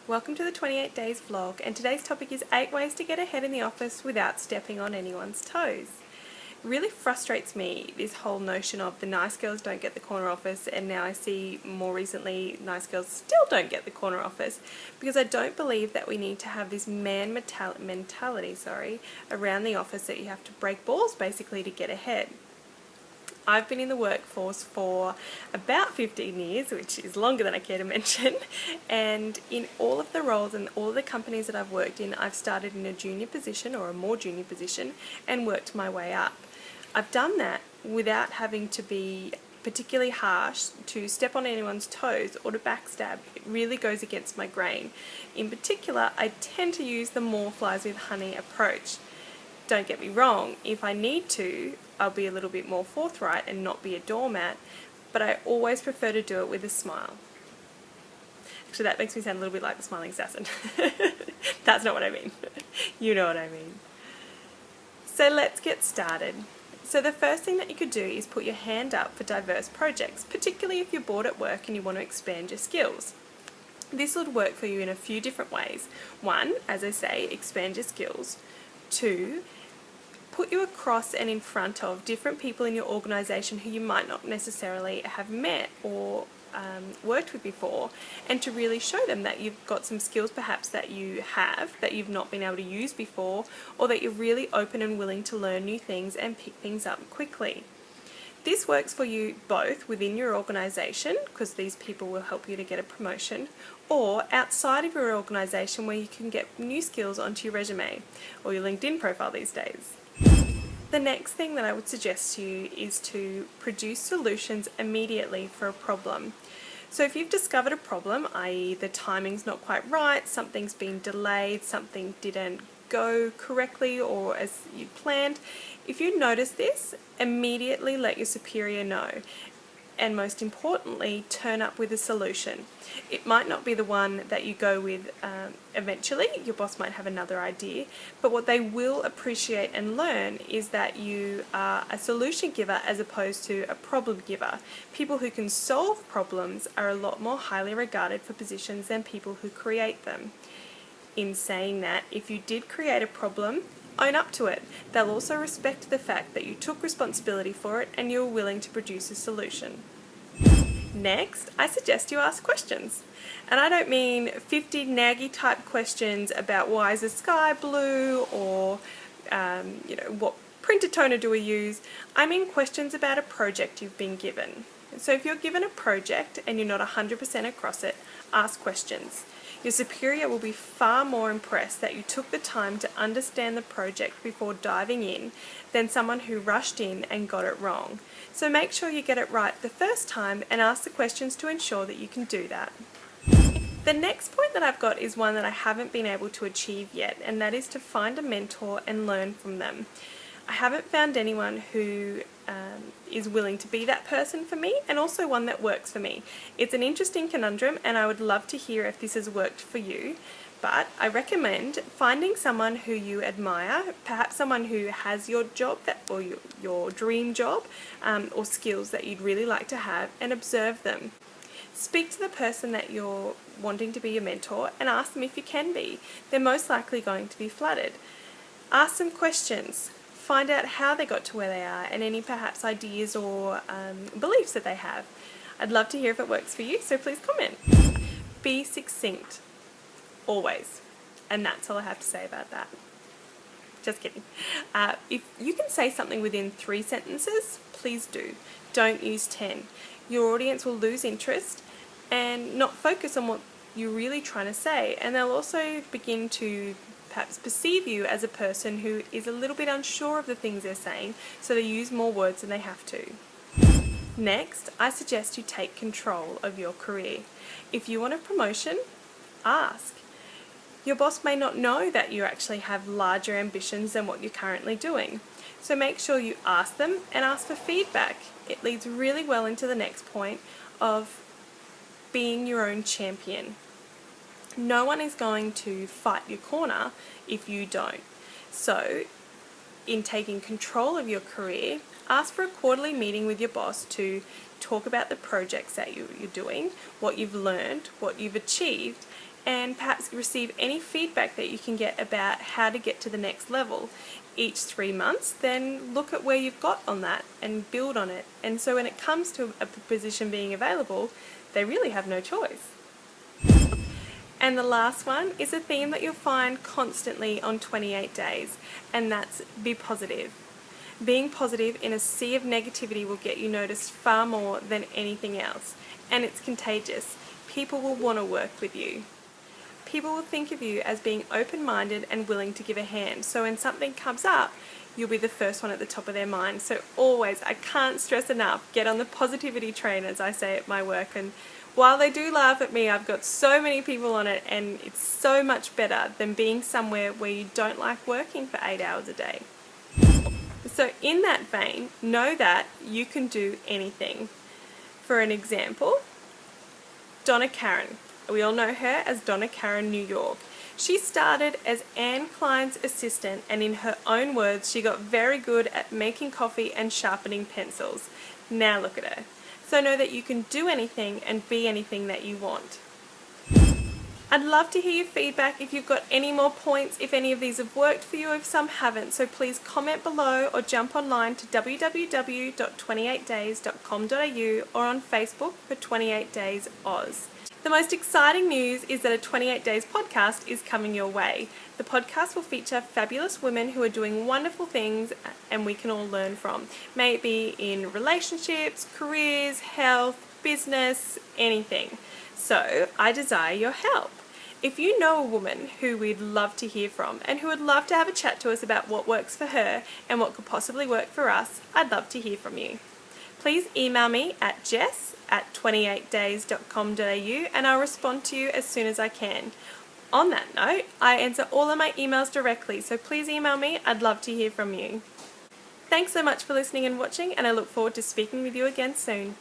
Welcome to the 28 Days vlog, and today's topic is 8 ways to get ahead in the office without stepping on anyone's toes. It really frustrates me, this whole notion of the nice girls don't get the corner office, and now I see more recently nice girls still don't get the corner office, because I don't believe that we need to have this mentality around the office that you have to break balls basically to get ahead. I've been in the workforce for about 15 years, which is longer than I care to mention, and in all of the roles and all of the companies that I've worked in, I've started in a junior position or a more junior position and worked my way up. I've done that without having to be particularly harsh, to step on anyone's toes or to backstab. It really goes against my grain. In particular, I tend to use the more flies with honey approach. Don't get me wrong, if I need to, I'll be a little bit more forthright and not be a doormat, but I always prefer to do it with a smile. Actually, that makes me sound a little bit like the smiling assassin. That's not what I mean. You know what I mean. So let's get started. So the first thing that you could do is put your hand up for diverse projects, particularly if you're bored at work and you want to expand your skills. This would work for you in a few different ways. One, as I say, expand your skills. Two, put you across and in front of different people in your organisation who you might not necessarily have met or worked with before, and to really show them that you've got some skills perhaps that you have that you've not been able to use before, or that you're really open and willing to learn new things and pick things up quickly. This works for you both within your organisation, because these people will help you to get a promotion, or outside of your organisation where you can get new skills onto your resume or your LinkedIn profile these days. The next thing that I would suggest to you is to produce solutions immediately for a problem. So if you've discovered a problem, i.e. the timing's not quite right, something's been delayed, something didn't go correctly or as you planned, if you notice this, immediately let your superior know. And most importantly, turn up with a solution. It might not be the one that you go with eventually, your boss might have another idea, but what they will appreciate and learn is that you are a solution giver as opposed to a problem giver. People who can solve problems are a lot more highly regarded for positions than people who create them. In saying that, if you did create a problem, own up to it. They'll also respect the fact that you took responsibility for it and you were willing to produce a solution. Next, I suggest you ask questions. And I don't mean 50 naggy type questions about why is the sky blue, or what printer toner do we use. I mean questions about a project you've been given. So if you're given a project and you're not 100% across it, ask questions. Your superior will be far more impressed that you took the time to understand the project before diving in than someone who rushed in and got it wrong. So make sure you get it right the first time and ask the questions to ensure that you can do that. The next point that I've got is one that I haven't been able to achieve yet, and that is to find a mentor and learn from them. I haven't found anyone who is willing to be that person for me, and also one that works for me. It's an interesting conundrum, and I would love to hear if this has worked for you, but I recommend finding someone who you admire, perhaps someone who has your job or your dream job, or skills that you'd really like to have, and observe them. Speak to the person that you're wanting to be your mentor and ask them if you can be. They're most likely going to be flattered. Ask them questions. Find out how they got to where they are and any perhaps ideas or beliefs that they have. I'd love to hear if it works for you, so please comment. Be succinct, always. And that's all I have to say about that. Just kidding. If you can say something within 3 sentences, please do. Don't use 10. Your audience will lose interest and not focus on what you're really trying to say, and they'll also begin to perhaps perceive you as a person who is a little bit unsure of the things they're saying, so they use more words than they have to. Next, I suggest you take control of your career. If you want a promotion, ask. Your boss may not know that you actually have larger ambitions than what you're currently doing, so make sure you ask them and ask for feedback. It leads really well into the next point of being your own champion. No one is going to fight your corner if you don't. So, in taking control of your career, ask for a quarterly meeting with your boss to talk about the projects that you're doing, what you've learned, what you've achieved, and perhaps receive any feedback that you can get about how to get to the next level each 3 months. Then look at where you've got on that and build on it. And so when it comes to a position being available, they really have no choice. And the last one is a theme that you'll find constantly on 28 days, and that's be positive. Being positive in a sea of negativity will get you noticed far more than anything else, and it's contagious. People will want to work with you. People will think of you as being open-minded and willing to give a hand, so when something comes up, you'll be the first one at the top of their mind. So always, I can't stress enough, get on the positivity train, as I say at my work. And while they do laugh at me, I've got so many people on it, and it's so much better than being somewhere where you don't like working for 8 hours a day. So in that vein, know that you can do anything. For an example, Donna Karen. We all know her as Donna Karen New York. She started as Anne Klein's assistant, and in her own words, she got very good at making coffee and sharpening pencils. Now look at her. So know that you can do anything and be anything that you want. I'd love to hear your feedback if you've got any more points, if any of these have worked for you, if some haven't. So please comment below or jump online to www.28days.com.au or on Facebook for 28 Days Oz. The most exciting news is that a 28 Days podcast is coming your way. The podcast will feature fabulous women who are doing wonderful things and we can all learn from. May it be in relationships, careers, health, business, anything. So I desire your help. If you know a woman who we'd love to hear from and who would love to have a chat to us about what works for her and what could possibly work for us, I'd love to hear from you. Please email me at jess@28days.com.au and I'll respond to you as soon as I can. On that note, I answer all of my emails directly, so please email me. I'd love to hear from you. Thanks so much for listening and watching, and I look forward to speaking with you again soon.